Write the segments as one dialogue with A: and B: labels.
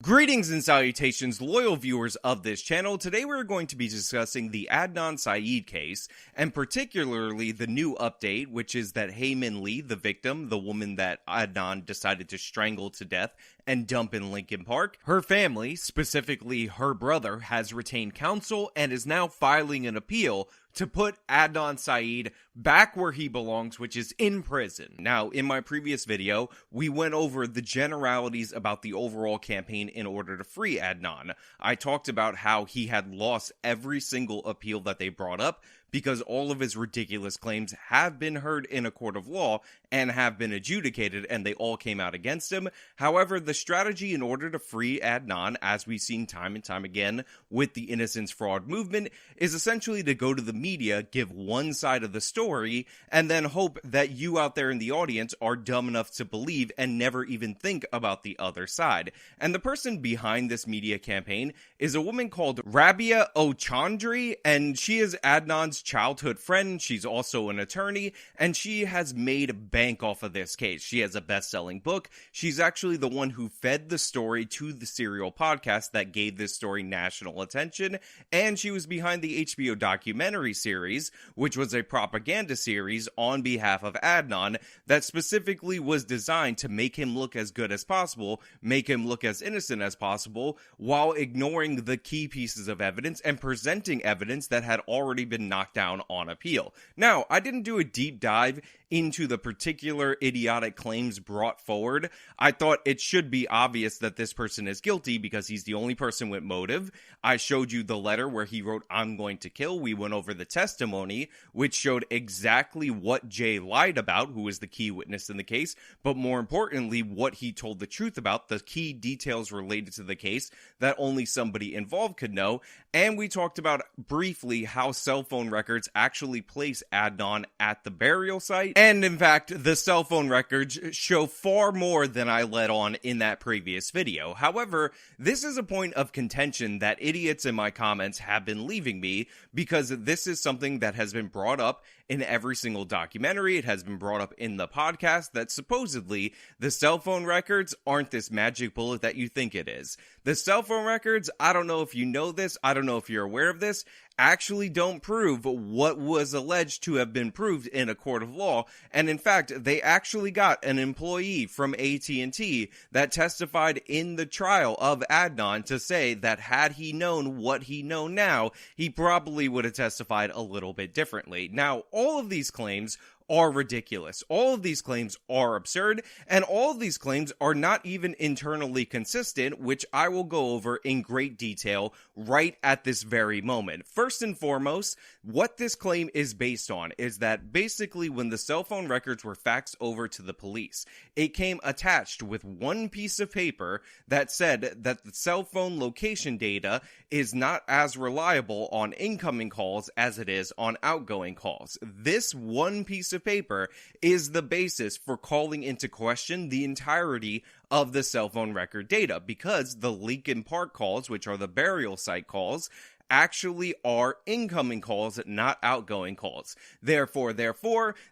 A: Greetings and salutations, loyal viewers of this channel. Today we're going to be discussing the Adnan Syed case, and particularly the new update, which is that Hae Min Lee, the victim, the woman that Adnan decided to strangle to death and dump in Lincoln Park, her family, specifically her brother, has retained counsel and is now filing an appeal to put Adnan Syed back where he belongs, which is in prison. Now, in my previous video, we went over the generalities about the overall campaign in order to free Adnan. I talked about how he had lost every single appeal that they brought up because all of his ridiculous claims have been heard in a court of law and have been adjudicated, and they all came out against him. However, the strategy in order to free Adnan, as we've seen time and time again with the Innocence fraud movement, is essentially to go to the media, give one side of the story, and then hope that you out there in the audience are dumb enough to believe and never even think about the other side. And the person behind this media campaign is a woman called Rabia Ochandri, and she is Adnan's childhood friend. She's also an attorney, and she has made bank off of this case. She has a best-selling book. She's actually the one who fed the story to the Serial podcast that gave this story national attention, and she was behind the HBO documentary series, which was a propaganda series on behalf of Adnan that specifically was designed to make him look as good as possible, make him look as innocent as possible, while ignoring the key pieces of evidence and presenting evidence that had already been knocked down on appeal. Now, I didn't do a deep dive into the particular idiotic claims brought forward. I thought it should be obvious that this person is guilty because he's the only person with motive. I showed you the letter where he wrote, "I'm going to kill." We went over the testimony, which showed exactly what Jay lied about, who was the key witness in the case, but more importantly, what he told the truth about, the key details related to the case that only somebody involved could know. And we talked about briefly how cell phone records actually place Adnan at the burial site. And in fact, the cell phone records show far more than I let on in that previous video. However, this is a point of contention that idiots in my comments have been leaving me, because this is something that has been brought up in every single documentary. It has been brought up in the podcast that supposedly the cell phone records aren't this magic bullet that you think it is. The cell phone records, I don't know if you know this, I don't know if you're aware of this, actually don't prove what was alleged to have been proved in a court of law. And in fact, they actually got an employee from AT&T that testified in the trial of Adnan to say that had he known what he knows now, he probably would have testified a little bit differently. Now, all of these claims are ridiculous. All of these claims are absurd, and all of these claims are not even internally consistent, which I will go over in great detail right at this very moment. First and foremost, what this claim is based on is that basically when the cell phone records were faxed over to the police, it came attached with one piece of paper that said that the cell phone location data is not as reliable on incoming calls as it is on outgoing calls. This one piece of paper is the basis for calling into question the entirety of the cell phone record data, because the Lincoln Park calls, which are the burial site calls, actually are incoming calls, not outgoing calls. Therefore,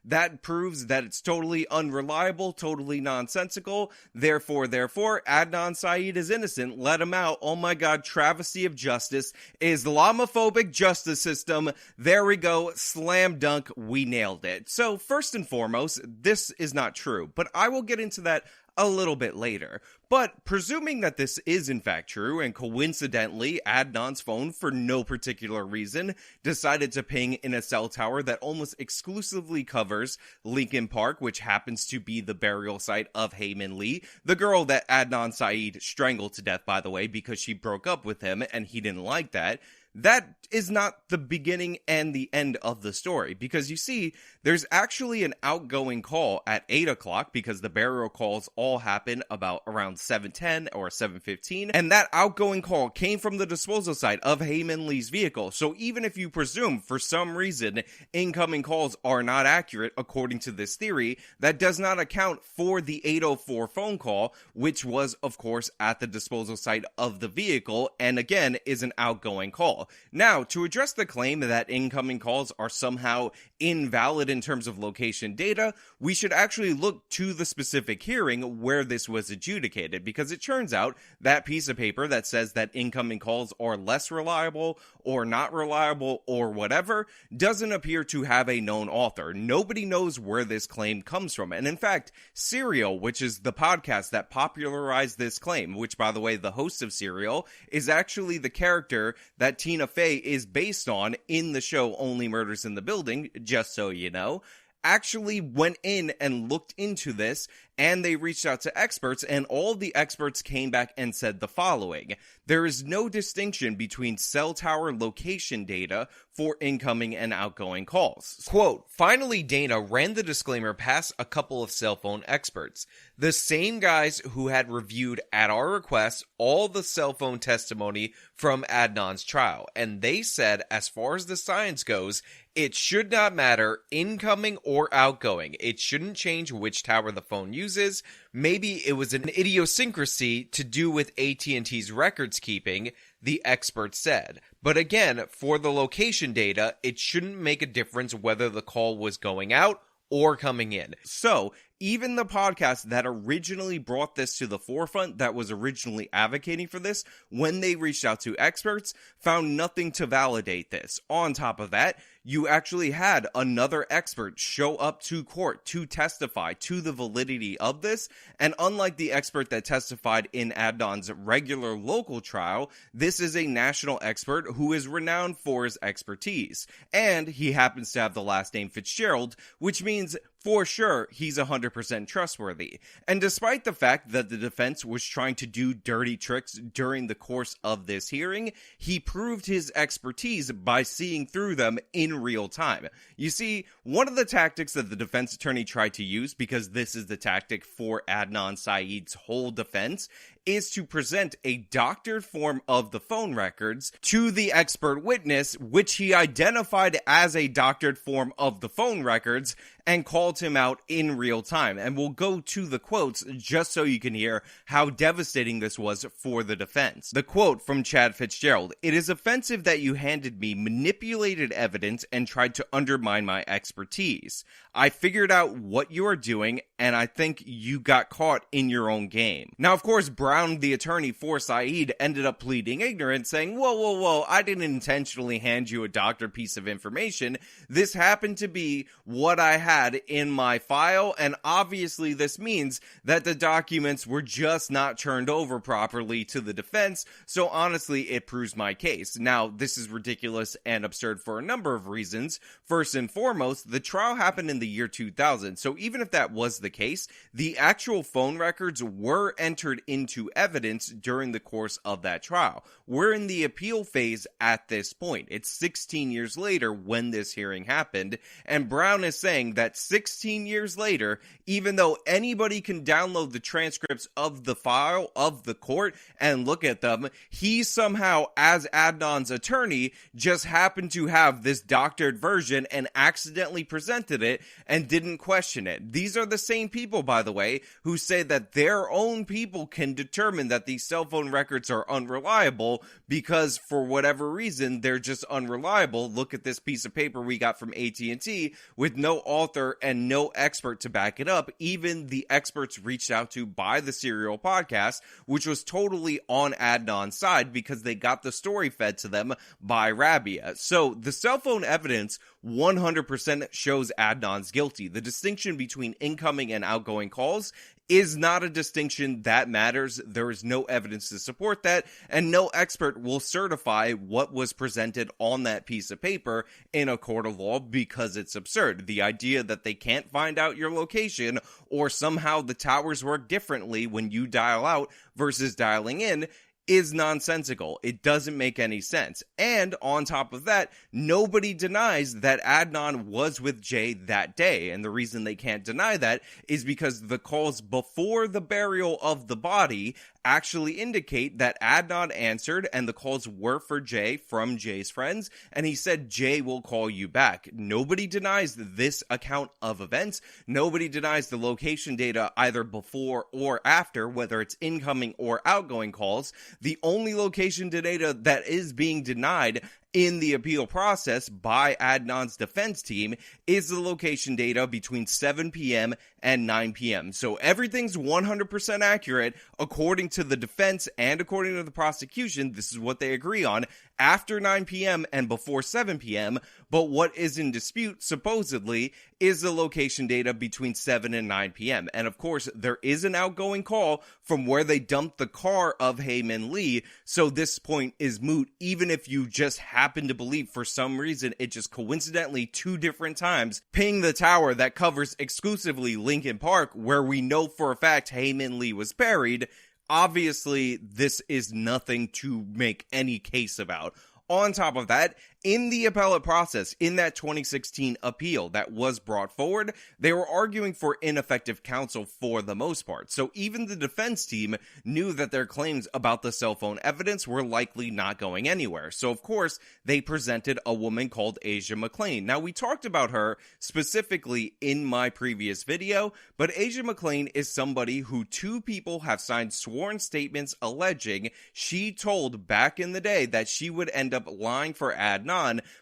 A: that proves that it's totally unreliable, totally nonsensical. Therefore, Adnan Syed is innocent. Let him out. Oh my God, travesty of justice. Islamophobic justice system. There we go. Slam dunk. We nailed it. So, first and foremost, this is not true, but I will get into that a little bit later. But presuming that this is in fact true, and coincidentally Adnan's phone, for no particular reason, decided to ping in a cell tower that almost exclusively covers Lincoln Park, which happens to be the burial site of Hae Min Lee, the girl that Adnan Syed strangled to death, by the way, because she broke up with him and he didn't like that. That is not the beginning and the end of the story, because you see, there's actually an outgoing call at 8 o'clock, because the burial calls all happen about around 7:10 or 7:15, and that outgoing call came from the disposal site of Hae Min Lee's vehicle. So even if you presume for some reason incoming calls are not accurate according to this theory, that does not account for the 8:04 phone call, which was of course at the disposal site of the vehicle, and again is an outgoing call. call. Now, to address the claim that incoming calls are somehow invalid in terms of location data, we should actually look to the specific hearing where this was adjudicated, because it turns out that piece of paper that says that incoming calls are less reliable or not reliable or whatever doesn't appear to have a known author. Nobody knows where this claim comes from. And in fact, Serial, which is the podcast that popularized this claim, which, by the way, the host of Serial is actually the character that Tina Fey is based on in the show Only Murders in the Building, just so you know, actually went in and looked into this, and they reached out to experts, and all the experts came back and said the following: there is no distinction between cell tower location data for incoming and outgoing calls. Quote, finally, Dana ran the disclaimer past a couple of cell phone experts, the same guys who had reviewed at our request all the cell phone testimony from Adnan's trial, and they said, as far as the science goes, it should not matter incoming or outgoing. It shouldn't change which tower the phone uses. Maybe it was an idiosyncrasy to do with AT&T's records keeping, the expert said. But again, for the location data, it shouldn't make a difference whether the call was going out or coming in. So, even the podcast that originally brought this to the forefront, that was originally advocating for this, when they reached out to experts, found nothing to validate this. On top of that, you actually had another expert show up to court to testify to the validity of this, and unlike the expert that testified in Adnan's regular local trial, this is a national expert who is renowned for his expertise, and he happens to have the last name Fitzgerald, which means for sure he's 100% trustworthy. And despite the fact that the defense was trying to do dirty tricks during the course of this hearing, he proved his expertise by seeing through them in real time. You see, one of the tactics that the defense attorney tried to use, because this is the tactic for Adnan Syed's whole defense, is to present a doctored form of the phone records to the expert witness, which he identified as a doctored form of the phone records, and called him out in real time. And we'll go to the quotes just so you can hear how devastating this was for the defense. The quote from Chad Fitzgerald: "It is offensive that you handed me manipulated evidence and tried to undermine my expertise. I figured out what you are doing, and I think you got caught in your own game." Now, of course, Brown, the attorney for Syed, ended up pleading ignorance, saying, whoa, I didn't intentionally hand you a doctored piece of information. This happened to be what I had in my file, and obviously this means that the documents were just not turned over properly to the defense, so honestly, it proves my case. Now, this is ridiculous and absurd for a number of reasons. First and foremost, the trial happened in the year 2000, so even if that was the case, the actual phone records were entered into evidence during the course of that trial. We're in the appeal phase at this point. It's 16 years later when this hearing happened, and Brown is saying that 16 years later, even though anybody can download the transcripts of the file of the court and look at them, he somehow, as Adnan's attorney, just happened to have this doctored version and accidentally presented it and didn't question it. These are the same people, by the way, who say that their own people can determine that these cell phone records are unreliable because for whatever reason they're just unreliable. Look at this piece of paper we got from AT&T with no author and no expert to back it up. Even the experts reached out to by the Serial podcast, which was totally on Adnan's side because they got the story fed to them by Rabia. So the cell phone evidence 100% shows Adnan's guilty. The distinction between incoming and outgoing calls is not a distinction that matters. There is no evidence to support that, and no expert will certify what was presented on that piece of paper in a court of law because it's absurd. The idea that they can't find out your location or somehow the towers work differently when you dial out versus dialing in is nonsensical. It doesn't make any sense. And on top of that, nobody denies that Adnan was with Jay that day. And the reason they can't deny that is because the calls before the burial of the body actually indicate that Adnan answered and the calls were for Jay from Jay's friends, and he said Jay will call you back. Nobody denies this account of events. Nobody denies the location data either before or after, whether it's incoming or outgoing calls. The only location data that is being denied in the appeal process by Adnan's defense team is the location data between 7 p.m. and 9 p.m. So everything's 100% accurate according to the defense and according to the prosecution. This is what they agree on after 9 p.m. and before 7 p.m. But what is in dispute, supposedly, is the location data between 7 and 9 p.m. And of course, there is an outgoing call from where they dumped the car of Hae-Min Lee. So this point is moot, even if you just happen to believe for some reason it just coincidentally 2 different times pinged the tower that covers exclusively Lincoln Park, where we know for a fact Hae-Min Lee was buried. Obviously, this is nothing to make any case about. On top of that, in the appellate process, in that 2016 appeal that was brought forward, they were arguing for ineffective counsel for the most part. So even the defense team knew that their claims about the cell phone evidence were likely not going anywhere. So of course, they presented a woman called Asia McClain. Now, we talked about her specifically in my previous video, but Asia McClain is somebody who 2 people have signed sworn statements alleging she told back in the day that she would end up lying for Adnan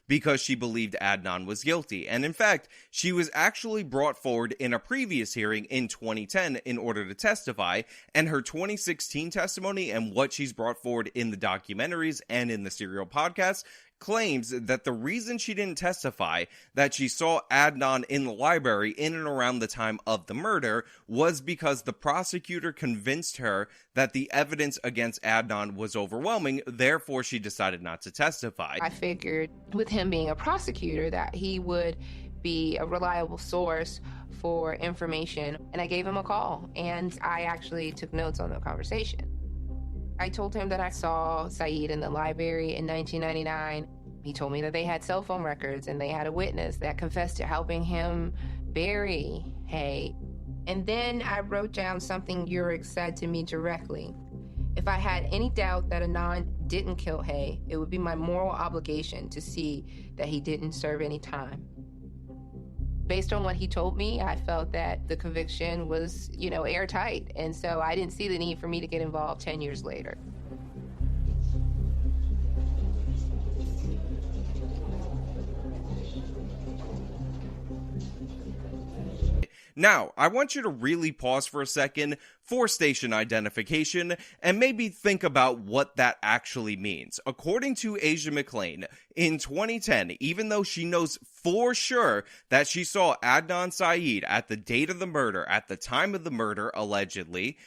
A: because she believed Adnan was guilty. And in fact, she was actually brought forward in a previous hearing in 2010 in order to testify, and her 2016 testimony and what she's brought forward in the documentaries and in the serial podcasts claims that the reason she didn't testify that she saw Adnan in the library in and around the time of the murder was because the prosecutor convinced her that the evidence against Adnan was overwhelming, therefore she decided not to testify.
B: I figured with him being a prosecutor that he would be a reliable source for information, and I gave him a call, and I actually took notes on the conversation. I told him that I saw Syed in the library in 1999. He told me that they had cell phone records and they had a witness that confessed to helping him bury Hae. And then I wrote down something Yurik said to me directly. If I had any doubt that Adnan didn't kill Hae, it would be my moral obligation to see that he didn't serve any time. Based on what he told me, I felt that the conviction was, airtight. And so I didn't see the need for me to get involved 10 years later.
A: Now, I want you to really pause for a second for station identification and maybe think about what that actually means. According to Asia McClain, in 2010, even though she knows for sure that she saw Adnan Syed at the date of the murder, at the time of the murder, allegedly,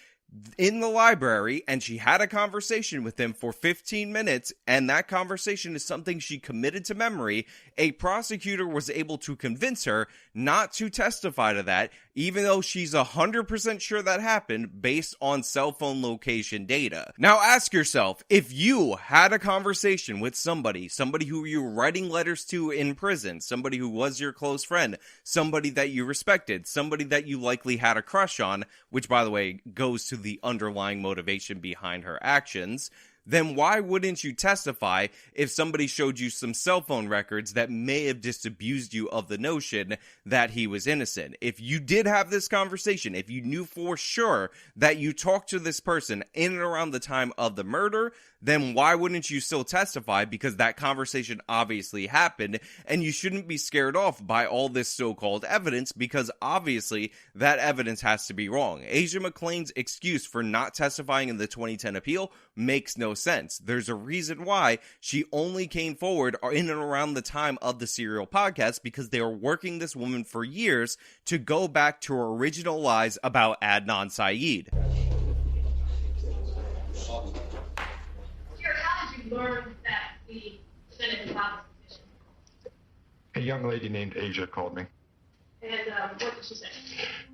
A: in the library, and she had a conversation with him for 15 minutes, and that conversation is something she committed to memory, a prosecutor was able to convince her not to testify to that, even though she's 100% sure that happened based on cell phone location data. Now ask yourself, if you had a conversation with somebody who you were writing letters to in prison, somebody who was your close friend, somebody that you respected, somebody that you likely had a crush on, which by the way goes to the underlying motivation behind her actions, then why wouldn't you testify if somebody showed you some cell phone records that may have disabused you of the notion that he was innocent? If you did have this conversation, if you knew for sure that you talked to this person in and around the time of the murder, then why wouldn't you still testify? Because that conversation obviously happened, and you shouldn't be scared off by all this so-called evidence, because obviously that evidence has to be wrong. Asia McClain's excuse for not testifying in the 2010 appeal makes no sense. There's a reason why she only came forward in and around the time of the serial podcast, because they were working this woman for years to go back to her original lies about Adnan Syed.
C: Learned that the defendant filed this petition?
D: A young lady named Asia called me.
C: And what did she say?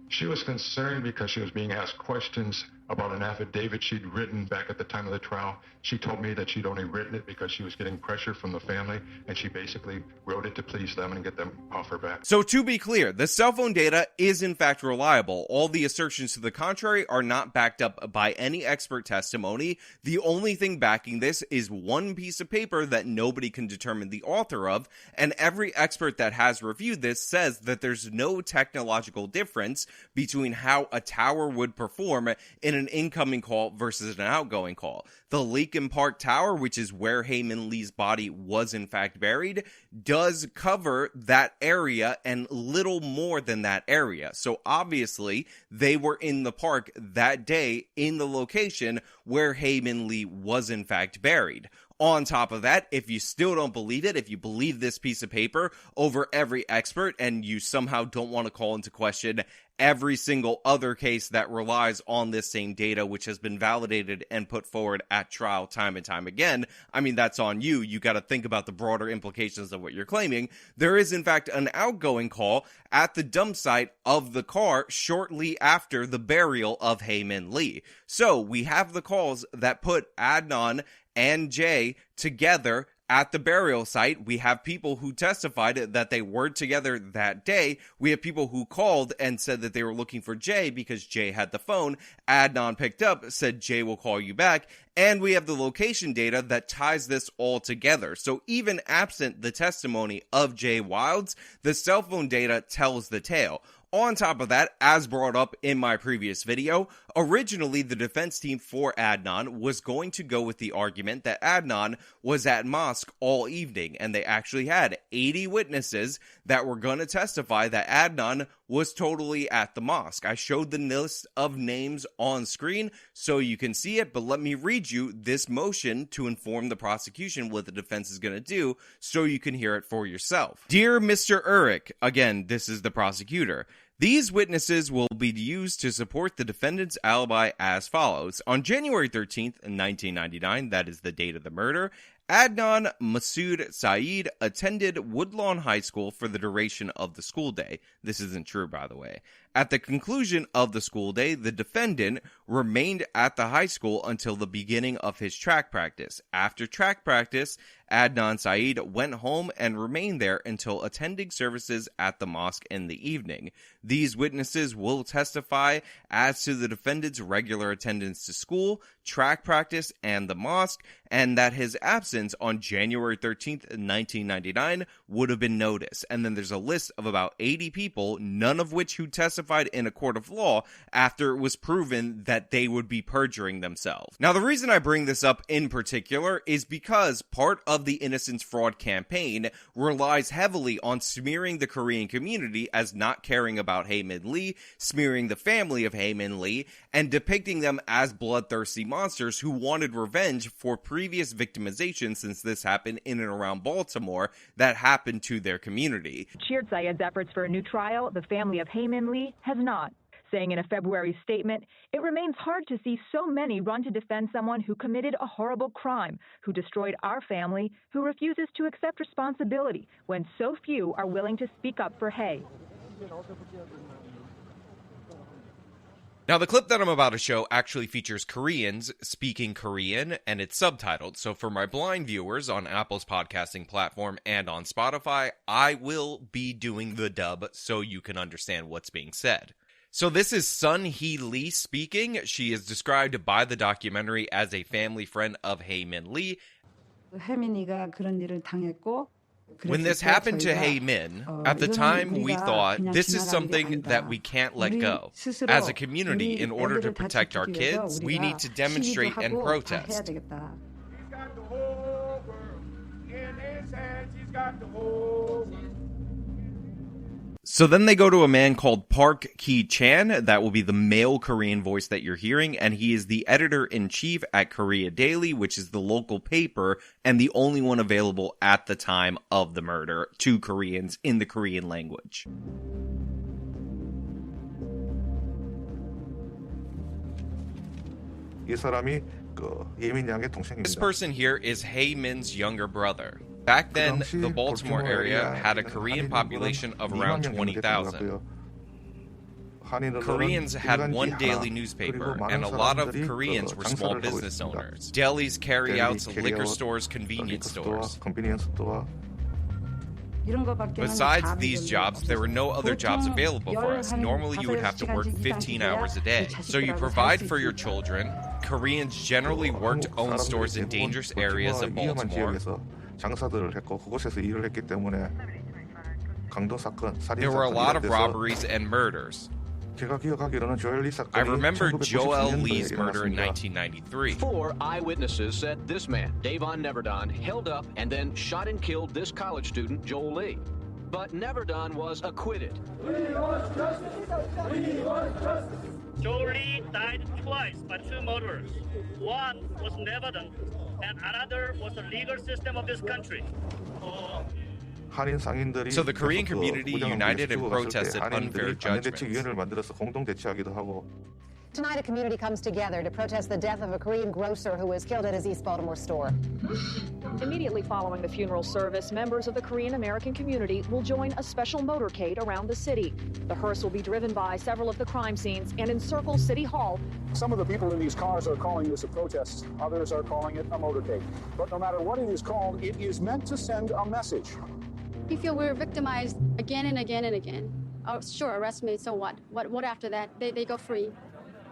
D: She was concerned because she was being asked questions about an affidavit she'd written back at the time of the trial. She told me that she'd only written it because she was getting pressure from the family, and she basically wrote it to please them and get them off her back.
A: So to be clear, the cell phone data is in fact reliable. All the assertions to the contrary are not backed up by any expert testimony. The only thing backing this is one piece of paper that nobody can determine the author of, and every expert that has reviewed this says that there's no technological difference between how a tower would perform in in an incoming call versus an outgoing call. The Lincoln Park Tower, which is where Hae Min Lee's body was in fact buried, does cover that area and little more than that area. So obviously they were in the park that day in the location where Hae Min Lee was in fact buried. On top of that, if you still don't believe it, if you believe this piece of paper over every expert and you somehow don't want to call into question every single other case that relies on this same data, which has been validated and put forward at trial time and time again, I mean, that's on you. You got to think about the broader implications of what you're claiming. There is, in fact, an outgoing call at the dump site of the car shortly after the burial of Hae Min Lee. So we have the calls that put Adnan and Jay together at the burial site. We have people who testified that they were together that day. We have people who called and said that they were looking for Jay because Jay had the phone. Adnan picked up, said Jay will call you back. And we have the location data that ties this all together. So even absent the testimony of Jay Wilds, the cell phone data tells the tale. On top of that, as brought up in my previous video, originally the defense team for Adnan was going to go with the argument that Adnan was at mosque all evening, and they actually had 80 witnesses that were going to testify that Adnan was totally at the mosque. I showed the list of names on screen so you can see it, but let me read you this motion to inform the prosecution what the defense is going to do so you can hear it for yourself. Dear Mr. Urich, again, this is the prosecutor. These witnesses will be used to support the defendant's alibi as follows. On January 13th, 1999, that is the date of the murder, Adnan Syed attended Woodlawn High School for the duration of the school day. This isn't true, by the way. At the conclusion of the school day, the defendant remained at the high school until the beginning of his track practice. After track practice, Adnan Syed went home and remained there until attending services at the mosque in the evening. These witnesses will testify as to the defendant's regular attendance to school, track practice, and the mosque, and that his absence on January 13th, 1999 would have been noticed. And then there's a list of about 80 people, none of which who testified in a court of law after it was proven that they would be perjuring themselves. Now, the reason I bring this up in particular is because part of the Innocence fraud campaign relies heavily on smearing the Korean community as not caring about Hae Min Lee, smearing the family of Hae Min Lee, and depicting them as bloodthirsty monsters who wanted revenge for previous victimization, since this happened in and around Baltimore, that happened to their community.
E: Cheered Syed's efforts for a new trial. The family of Hae Min Lee has not, saying in a February statement, "It remains hard to see so many run to defend someone who committed a horrible crime, who destroyed our family, who refuses to accept responsibility when so few are willing to speak up for Hae."
A: Now, the clip that I'm about to show actually features Koreans speaking Korean, and it's subtitled. So for my blind viewers on Apple's podcasting platform and on Spotify, I will be doing the dub so you can understand what's being said. So this is Sun Hee Lee speaking. She is described by the documentary as a family friend of Hae Min Lee. When this happened to Hae Min, at the time we thought this is something that we can't let go. As a community, in order to protect our kids, we need to demonstrate and protest. So then they go to a man called Park Ki-chan. That will be the male Korean voice that you're hearing, and he is the editor-in-chief at Korea Daily, which is the local paper and the only one available at the time of the murder to Koreans in the Korean language. This person here is Hae Min's younger brother. Back then, the Baltimore area had a Korean population of around 20,000. Koreans had one daily newspaper, and a lot of Koreans were small business owners. Delis, carryouts, liquor stores, convenience stores. Besides these jobs, there were no other jobs available for us. Normally, you would have to work 15 hours a day. So you provide for your children. Koreans generally worked own stores in dangerous areas of Baltimore. There were a lot of robberies and murders. I remember Joel Lee's murder in 1993.
F: 4 eyewitnesses said this man, Davon Neverdon, held up and then shot and killed this college student, Joel Lee. But Neverdon was acquitted.
G: We want justice! We want justice!
H: Joel Lee died twice by 2 murderers. One was Neverdon, and another was the legal system of this country.
A: So the Korean community united and protested unfair judgments.
I: Tonight, a community comes together to protest the death of a Korean grocer who was killed at his East Baltimore store.
E: Immediately following the funeral service, members of the Korean American community will join a special motorcade around the city. The hearse will be driven by several of the crime scenes and encircle City Hall.
J: Some of the people in these cars are calling this a protest. Others are calling it a motorcade. But no matter what it is called, it is meant to send a message.
K: We feel we're victimized again and again and again. Oh, sure, arrest me, so what? What after that? They go free.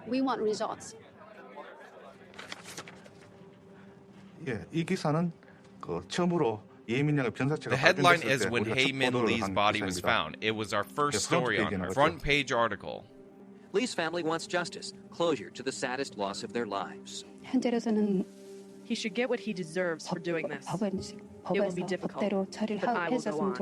K: We want results.
A: The headline is when Hae Min Lee's body was found. It was our first story on her. Front page article.
F: Lee's family wants justice, closure to the saddest loss of their lives.
L: He should get what he deserves for doing this. It will be difficult, but I will go on.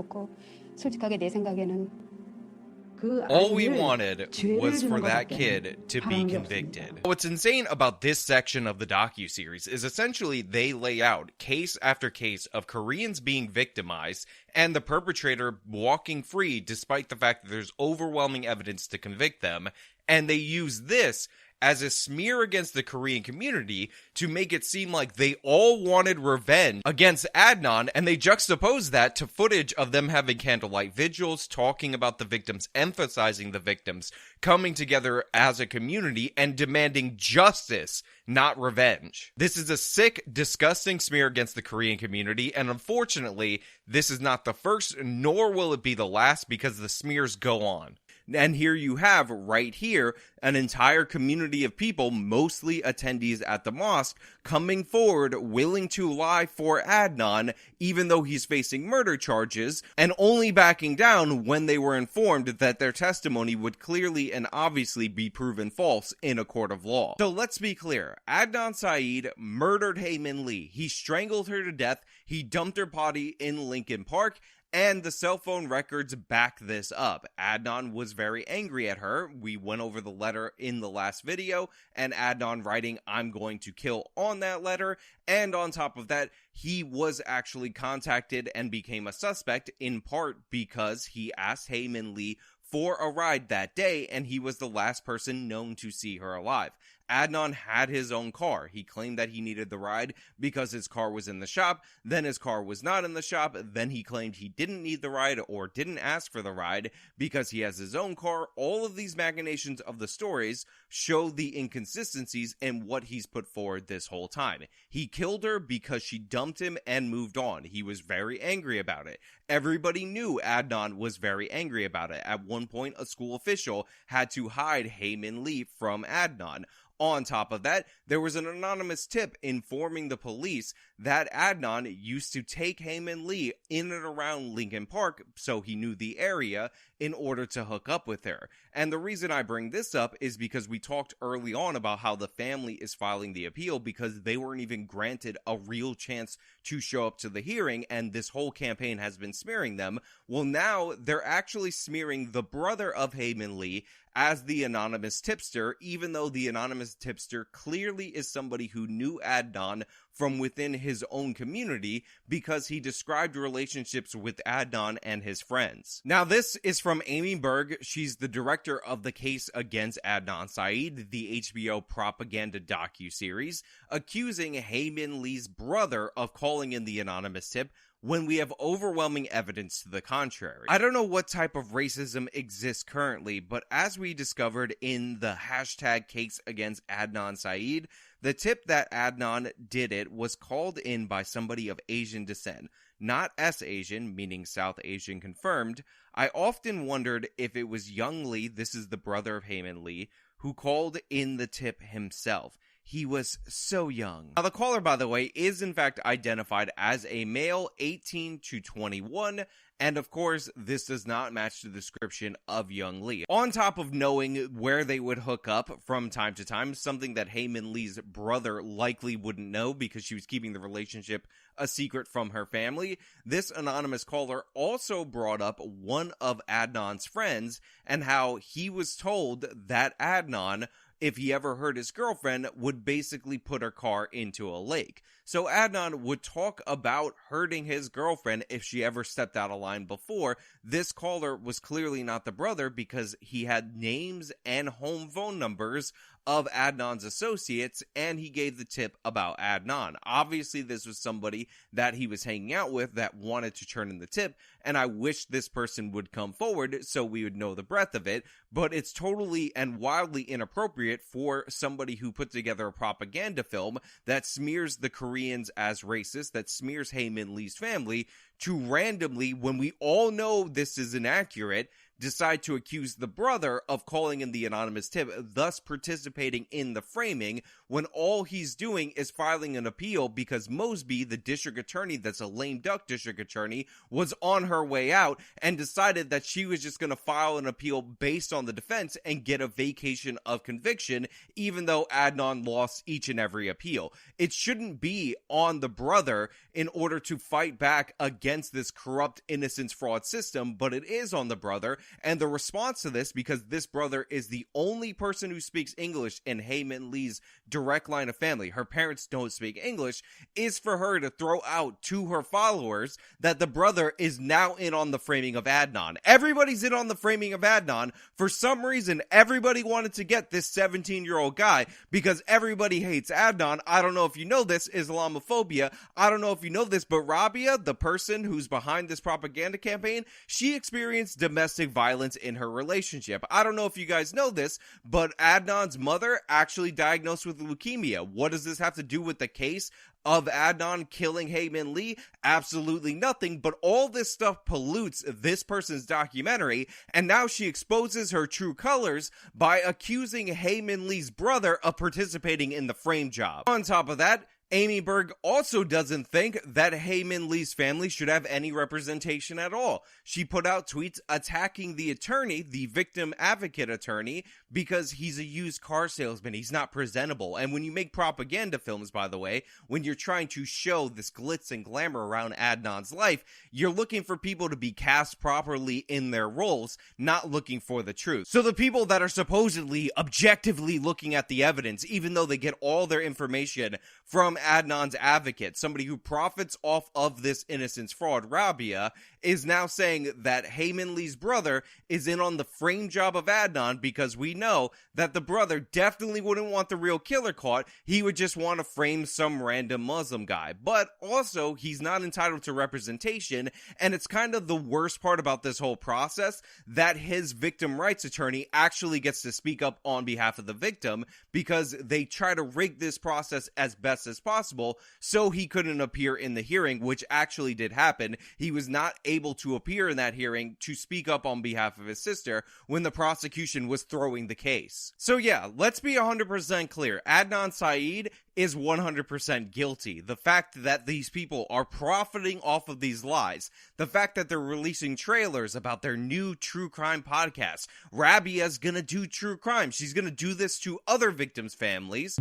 A: All we wanted was for that kid to be convicted. What's insane about this section of the docuseries is essentially they lay out case after case of Koreans being victimized and the perpetrator walking free despite the fact that there's overwhelming evidence to convict them, and they use this as a smear against the Korean community to make it seem like they all wanted revenge against Adnan, and they juxtapose that to footage of them having candlelight vigils, talking about the victims, emphasizing the victims, coming together as a community and demanding justice, not revenge. This is a sick, disgusting smear against the Korean community, and unfortunately, this is not the first, nor will it be the last, because the smears go on. And here you have, right here, an entire community of people, mostly attendees at the mosque, coming forward, willing to lie for Adnan, even though he's facing murder charges, and only backing down when they were informed that their testimony would clearly and obviously be proven false in a court of law. So let's be clear, Adnan Syed murdered Hae Min Lee. He strangled her to death, he dumped her body in Lincoln Park, and the cell phone records back this up. Adnan was very angry at her. We went over the letter in the last video, and Adnan writing, "I'm going to kill" on that letter. And on top of that, he was actually contacted and became a suspect, in part because he asked Hae Min Lee for a ride that day, and he was the last person known to see her alive. Adnan had his own car. He claimed that he needed the ride because his car was in the shop, then his car was not in the shop, then he claimed he didn't need the ride or didn't ask for the ride because he has his own car. All of these machinations of the stories show the inconsistencies in what he's put forward this whole time. He killed her because she dumped him and moved on. He was very angry about it. Everybody knew Adnan was very angry about it. At one point, a school official had to hide Hae Min Lee from Adnan. On top of that, there was an anonymous tip informing the police that Adnan used to take Hae Min Lee in and around Lincoln Park, so he knew the area, in order to hook up with her. And the reason I bring this up is because we talked early on about how the family is filing the appeal because they weren't even granted a real chance to show up to the hearing, and this whole campaign has been smearing them. Well, now they're actually smearing the brother of Hae Min Lee as the anonymous tipster, even though the anonymous tipster clearly is somebody who knew Adnan from within his own community because he described relationships with Adnan and his friends. Now, this is from Amy Berg. She's the director of the case against Adnan Syed, the HBO propaganda docuseries, accusing Hae Min Lee's brother of calling in the anonymous tip when we have overwhelming evidence to the contrary. I don't know what type of racism exists currently, but as we discovered in the hashtag case against Adnan Syed, the tip that Adnan did it was called in by somebody of Asian descent, not S-Asian, meaning South Asian confirmed. I often wondered if it was Young Lee, this is the brother of Hae Min Lee, who called in the tip himself. He was so young. Now, the caller, by the way, is in fact identified as a male 18 to 21, and of course, this does not match the description of young Lee. On top of knowing where they would hook up from time to time, something that Hae-Min Lee's brother likely wouldn't know because she was keeping the relationship a secret from her family, this anonymous caller also brought up one of Adnan's friends and how he was told that Adnan, if he ever hurt his girlfriend, would basically put her car into a lake. So Adnan would talk about hurting his girlfriend if she ever stepped out of line before. This caller was clearly not the brother because he had names and home phone numbers of Adnan's associates, and he gave the tip about Adnan. Obviously, this was somebody that he was hanging out with that wanted to turn in the tip, and I wish this person would come forward so we would know the breadth of it, but it's totally and wildly inappropriate for somebody who put together a propaganda film that smears the Koreans as racist, that smears Hae-Min Lee's family, to randomly, when we all know this is inaccurate, decide to accuse the brother of calling in the anonymous tip, thus participating in the framing, when all he's doing is filing an appeal because Mosby, the district attorney that's a lame duck district attorney, was on her way out and decided that she was just going to file an appeal based on the defense and get a vacation of conviction, even though Adnan lost each and every appeal. It shouldn't be on the brother in order to fight back against this corrupt innocence fraud system, but it is on the brother. And the response to this, because this brother is the only person who speaks English in Hae-Min Lee's direct line of family, her parents don't speak English, is for her to throw out to her followers that the brother is now in on the framing of Adnan. Everybody's in on the framing of Adnan. For some reason, everybody wanted to get this 17-year-old guy because everybody hates Adnan. I don't know if you know this, Islamophobia. I don't know if you know this, but Rabia, the person who's behind this propaganda campaign, she experienced domestic violence in her relationship. I don't know if you guys know this, but Adnan's mother actually diagnosed with leukemia. What does this have to do with the case of Adnan killing Hae-Min Lee? Absolutely nothing, but all this stuff pollutes this person's documentary, and now she exposes her true colors by accusing Hae-Min Lee's brother of participating in the frame job. On top of that, Amy Berg also doesn't think that Hae-Min Lee's family should have any representation at all. She put out tweets attacking the attorney, the victim advocate attorney, because he's a used car salesman. He's not presentable. And when you make propaganda films, by the way, when you're trying to show this glitz and glamour around Adnan's life, you're looking for people to be cast properly in their roles, not looking for the truth. So the people that are supposedly objectively looking at the evidence, even though they get all their information from Adnan's advocate, somebody who profits off of this innocence fraud, Rabia, is now saying that Hae-Min Lee's brother is in on the frame job of Adnan because we know that the brother definitely wouldn't want the real killer caught. He would just want to frame some random Muslim guy. But also, he's not entitled to representation, and it's kind of the worst part about this whole process that his victim rights attorney actually gets to speak up on behalf of the victim because they try to rig this process as best as possible so he couldn't appear in the hearing, which actually did happen. He was not able to appear in that hearing to speak up on behalf of his sister when the prosecution was throwing the case. So yeah, let's be 100% clear. Adnan Syed is 100% guilty. The fact that these people are profiting off of these lies, the fact that they're releasing trailers about their new true crime podcast. Rabia's gonna do true crime. She's gonna do this to other victims' families.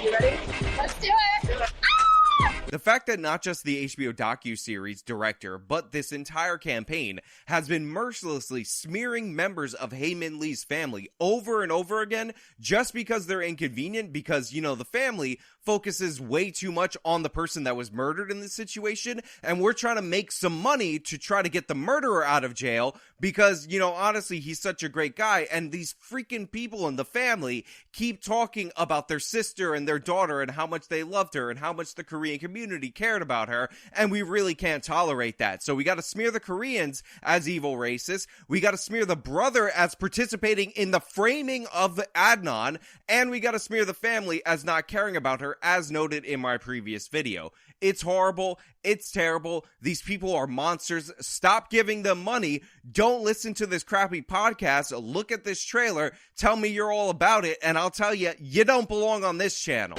C: You ready? Let's do it!
A: The fact that not just the HBO docuseries director, but this entire campaign has been mercilessly smearing members of Hae-Min Lee's family over and over again just because they're inconvenient, because, you know, the family focuses way too much on the person that was murdered in this situation, and we're trying to make some money to try to get the murderer out of jail because, you know, honestly, he's such a great guy, and these freaking people in the family keep talking about their sister and their daughter and how much they loved her and how much the Korean community community cared about her, and we really can't tolerate that. So we got to smear the Koreans as evil racists, we got to smear the brother as participating in the framing of Adnan, and we got to smear the family as not caring about her, as noted in my previous video. It's horrible. It's terrible. These people are monsters. Stop giving them money. Don't listen to this crappy podcast. Look at this trailer. Tell me you're all about it, and I'll tell you, you don't belong on this channel.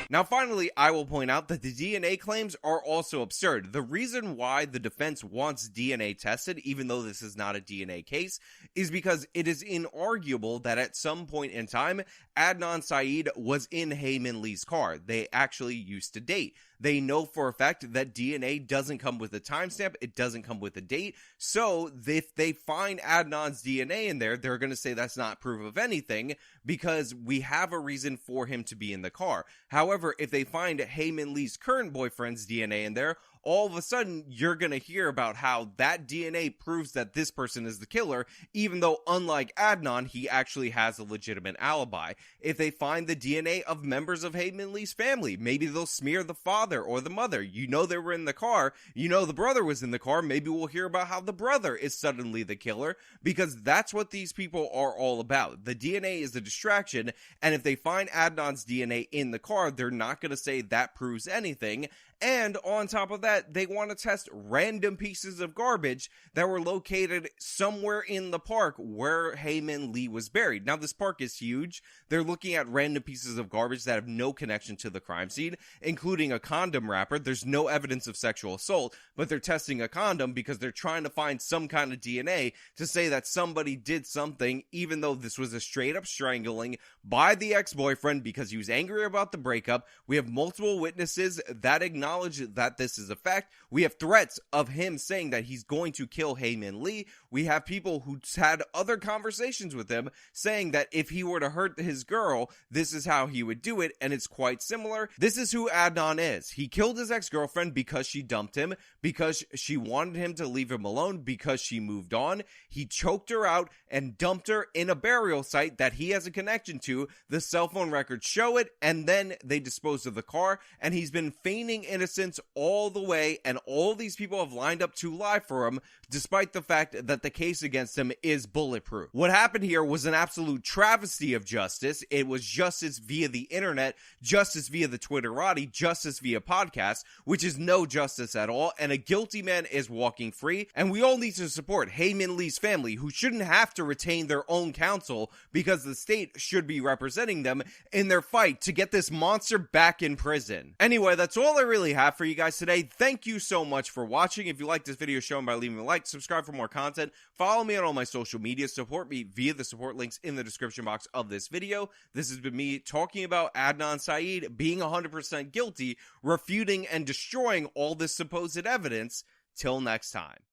A: Now, finally, I will point out that the DNA claims are also absurd. The reason why the defense wants DNA tested, even though this is not a DNA case, is because it is inarguable that at some point in time, Adnan Syed was in Hae Min Lee's car. They actually used to date. They know for a fact that DNA doesn't come with a timestamp, it doesn't come with a date, so if they find Adnan's DNA in there, they're going to say that's not proof of anything, because we have a reason for him to be in the car. However, if they find Hae Min Lee's current boyfriend's DNA in there, all of a sudden, you're going to hear about how that DNA proves that this person is the killer, even though, unlike Adnan, he actually has a legitimate alibi. If they find the DNA of members of Hae Min Lee's family, maybe they'll smear the father or the mother. You know they were in the car. You know the brother was in the car. Maybe we'll hear about how the brother is suddenly the killer, because that's what these people are all about. The DNA is a distraction, and if they find Adnan's DNA in the car, they're not going to say that proves anything. And on top of that, they want to test random pieces of garbage that were located somewhere in the park where Hae Min Lee was buried. Now, this park is huge. They're looking at random pieces of garbage that have no connection to the crime scene, including a condom wrapper. There's no evidence of sexual assault, but they're testing a condom because they're trying to find some kind of DNA to say that somebody did something, even though this was a straight up strangling by the ex-boyfriend because he was angry about the breakup. We have multiple witnesses that acknowledge that this is a fact. We have threats of him saying that he's going to kill Hae Min Lee. We have people who had other conversations with him saying that if he were to hurt his girl, this is how he would do it, and it's quite similar. This is who Adnan is. He killed his ex-girlfriend because she dumped him, because she wanted him to leave him alone, because she moved on. He choked her out and dumped her in a burial site that he has a connection to. The cell phone records show it, and then they disposed of the car, and he's been feigning innocence all the way, and all these people have lined up to lie for him, despite the fact that the case against him is bulletproof. What happened here was an absolute travesty of justice. It was justice via the internet, justice via the Twitterati, justice via podcast, which is no justice at all, and a guilty man is walking free, and we all need to support Hae Min Lee's family, who shouldn't have to retain their own counsel because the state should be representing them in their fight to get this monster back in prison. Anyway, that's all I really have for you guys today. Thank you so much for watching. If you like this video, show them by leaving a like, subscribe for more content, follow me on all my social media, support me via the support links in the description box of this video. This has been me talking about Adnan Syed being 100% guilty, refuting and destroying all this supposed evidence. Till next time.